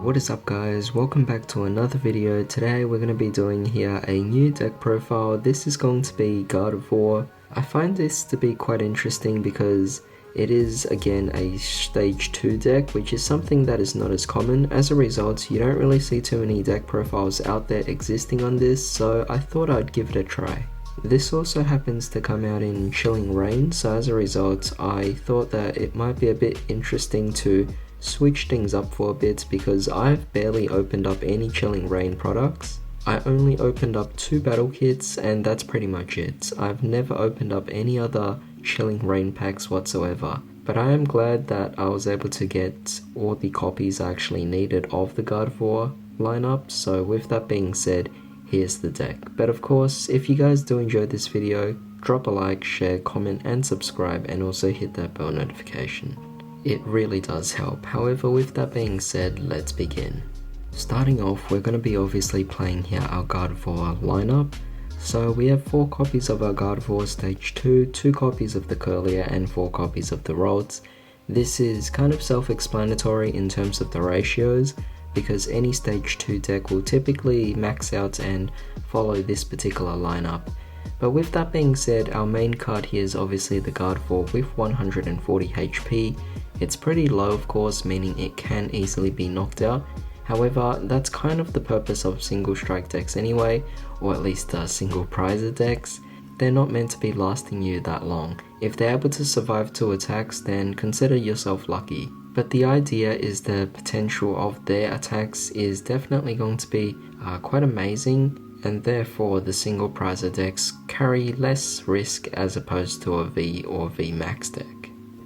What is up guys, welcome back to another video. Today we're going to be doing here a new deck profile. This is going to be Gardevoir. I find this to be quite interesting because it is again a stage 2 deck, which is something that is not as common. As a result, you don't really see too many deck profiles out there existing on this, so I thought I'd give it a try. This also happens to come out in Chilling Reign, so as a result I thought that it might be a bit interesting to switch things up for a bit because I've barely opened up any Chilling Reign products. I only opened up 2 battle kits and that's pretty much it. I've never opened up any other Chilling Reign packs whatsoever, but I am glad that I was able to get all the copies I actually needed of the Gardevoir lineup. So with that being said, here's the deck. But of course, if you guys do enjoy this video, drop a like, share, comment and subscribe, and also hit that bell notification. It really does help. However, with that being said, let's begin. Starting off, we're going to be obviously playing here our Gardevoir lineup. So we have 4 copies of our Gardevoir stage 2, 2 copies of the Cresselia and 4 copies of the Ragdoll. This is kind of self-explanatory in terms of the ratios, because any stage 2 deck will typically max out and follow this particular lineup. But with that being said, our main card here is obviously the Gardevoir with 140 HP. It's pretty low of course, meaning it can easily be knocked out. However, that's kind of the purpose of single strike decks anyway, or at least single prizer decks. They're not meant to be lasting you that long. If they're able to survive 2 attacks, then consider yourself lucky. But the idea is the potential of their attacks is definitely going to be quite amazing, and therefore the single prizer decks carry less risk as opposed to a V or V max deck.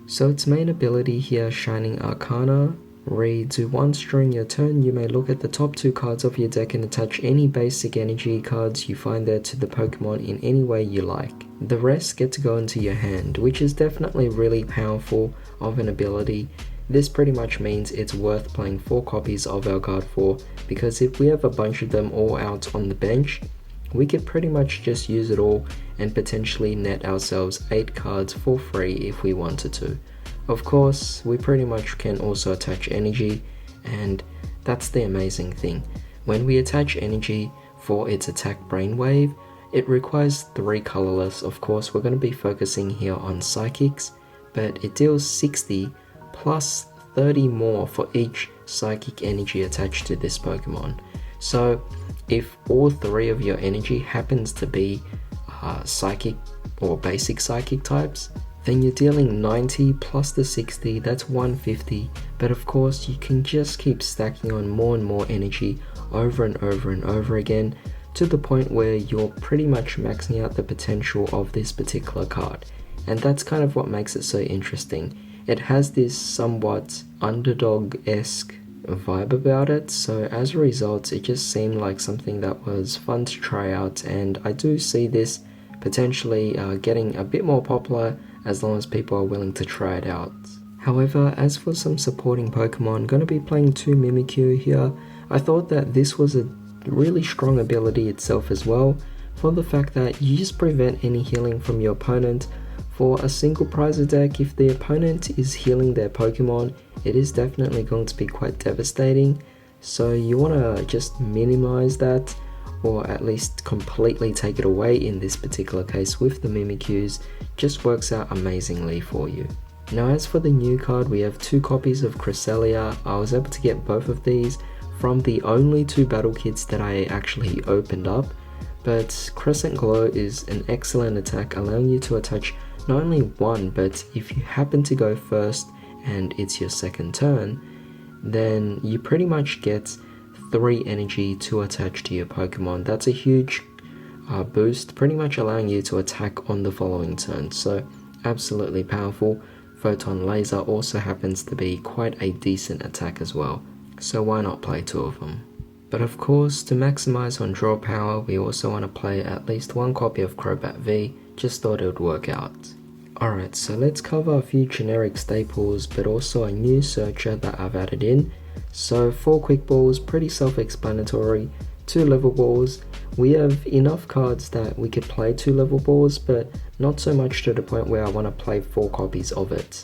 So its main ability here, Shining Arcana, reads: once during your turn you may look at the top 2 cards of your deck and attach any basic energy cards you find there to the Pokemon in any way you like. The rest get to go into your hand, which is definitely really powerful of an ability. This pretty much means it's worth playing 4 copies of our Gardevoir, because if we have a bunch of them all out on the bench, we could pretty much just use it all and potentially net ourselves 8 cards for free if we wanted to. Of course, we pretty much can also attach energy, and that's the amazing thing. When we attach energy for its attack Brainwave, it requires 3 colorless. Of course, we're going to be focusing here on Psychics, but it deals 60 plus 30 more for each Psychic energy attached to this Pokemon. So if all 3 of your energy happens to be Psychic or basic Psychic types, then you're dealing 90 plus the 60, that's 150. But of course you can just keep stacking on more and more energy over and over and over again, to the point where you're pretty much maxing out the potential of this particular card. And that's kind of what makes it so interesting. It has this somewhat underdog-esque vibe about it, so as a result it just seemed like something that was fun to try out, and I do see this potentially getting a bit more popular as long as people are willing to try it out. However, as for some supporting Pokemon, I'm going to be playing 2 Mimikyu here. I thought that this was a really strong ability itself as well, for the fact that you just prevent any healing from your opponent. For a single prizer deck, if the opponent is healing their Pokemon, it is definitely going to be quite devastating, so you want to just minimize that, or at least completely take it away. In this particular case with the Mimikyus, just works out amazingly for you. Now as for the new card, we have 2 copies of Cresselia. I was able to get both of these from the only 2 battle kits that I actually opened up, but Crescent Glow is an excellent attack, allowing you to attach not only 1, but if you happen to go first and it's your second turn, then you pretty much get 3 energy to attach to your Pokemon. That's a huge boost, pretty much allowing you to attack on the following turn, so absolutely powerful. Photon Laser also happens to be quite a decent attack as well, so why not play 2 of them? But of course, to maximize on draw power, we also want to play at least 1 copy of Crobat V, just thought it would work out. Alright, so let's cover a few generic staples, but also a new searcher that I've added in. So 4 quick balls, pretty self-explanatory, 2 level balls. We have enough cards that we could play 2 level balls, but not so much to the point where I want to play 4 copies of it.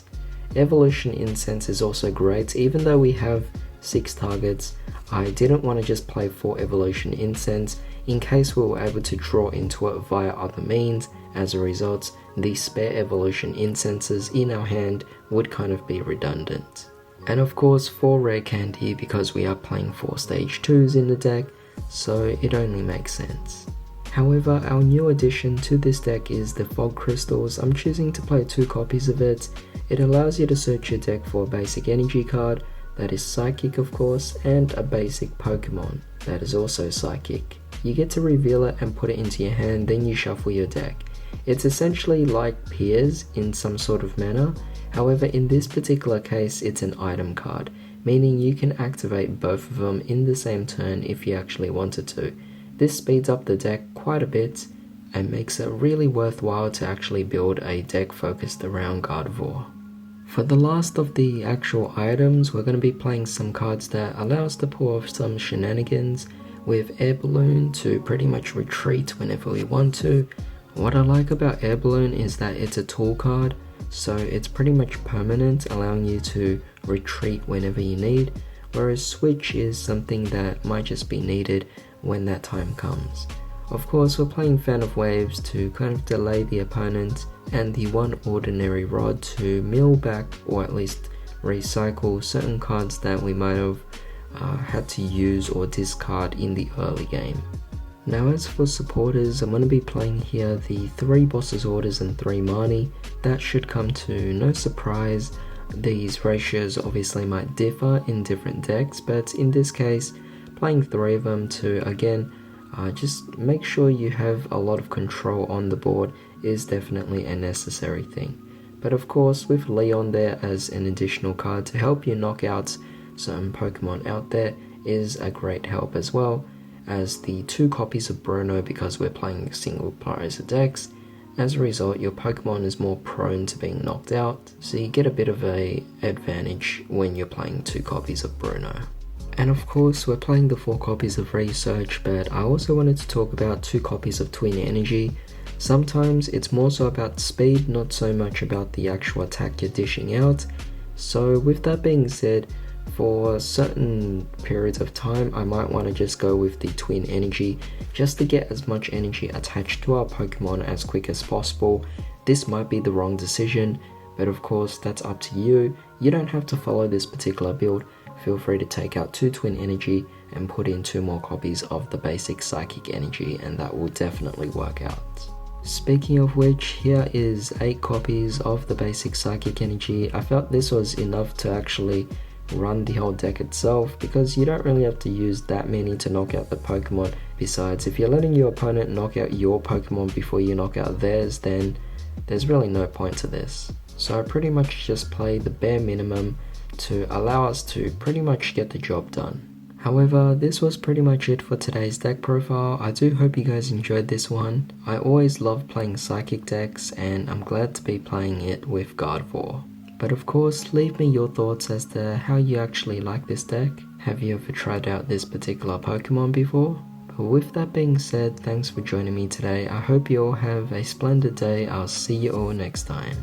Evolution Incense is also great, even though we have 6 targets. I didn't want to just play 4 Evolution Incense in case we were able to draw into it via other means. As a result, the spare Evolution Incenses in our hand would kind of be redundant. And of course 4 Rare Candy because we are playing 4 Stage 2s in the deck, so it only makes sense. However, our new addition to this deck is the Fog Crystals. I'm choosing to play 2 copies of it. It allows you to search your deck for a basic energy card, that is Psychic of course, and a basic Pokemon, that is also Psychic. You get to reveal it and put it into your hand, then you shuffle your deck. It's essentially like Peers in some sort of manner, however in this particular case it's an item card, meaning you can activate both of them in the same turn if you actually wanted to. This speeds up the deck quite a bit and makes it really worthwhile to actually build a deck focused around Gardevoir. For the last of the actual items, we're going to be playing some cards that allow us to pull off some shenanigans with Air Balloon to pretty much retreat whenever we want to. What I like about Air Balloon is that it's a tool card, so it's pretty much permanent, allowing you to retreat whenever you need, whereas Switch is something that might just be needed when that time comes. Of course, we're playing Fan of Waves to kind of delay the opponent, and the one Ordinary Rod to mill back or at least recycle certain cards that we might have had to use or discard in the early game. Now as for supporters, I'm going to be playing here the 3 Boss's Orders and 3 Marnie. That should come to no surprise. These ratios obviously might differ in different decks, but in this case, playing 3 of them to again just make sure you have a lot of control on the board is definitely a necessary thing. But of course with Leon there as an additional card to help you knock out some Pokemon out there is a great help, as well as the 2 copies of Bruno because we're playing single player decks. As a result, your Pokemon is more prone to being knocked out, so you get a bit of a advantage when you're playing 2 copies of Bruno. And of course we're playing the 4 copies of Research, but I also wanted to talk about 2 copies of Twin Energy. Sometimes it's more so about speed, not so much about the actual attack you're dishing out. So with that being said, for certain periods of time I might want to just go with the Twin Energy just to get as much energy attached to our Pokemon as quick as possible. This might be the wrong decision, but of course that's up to you. You don't have to follow this particular build. Feel free to take out 2 Twin Energy and put in 2 more copies of the basic Psychic Energy, and that will definitely work out. Speaking of which, here is 8 copies of the basic Psychic Energy. I felt this was enough to actually run the whole deck itself, because you don't really have to use that many to knock out the Pokemon. Besides, if you're letting your opponent knock out your Pokemon before you knock out theirs, then there's really no point to this. So I pretty much just play the bare minimum to allow us to pretty much get the job done. However, this was pretty much it for today's deck profile. I do hope you guys enjoyed this one. I always love playing Psychic decks, and I'm glad to be playing it with Gardevoir. But of course, leave me your thoughts as to how you actually like this deck. Have you ever tried out this particular Pokemon before? But with that being said, thanks for joining me today. I hope you all have a splendid day. I'll see you all next time.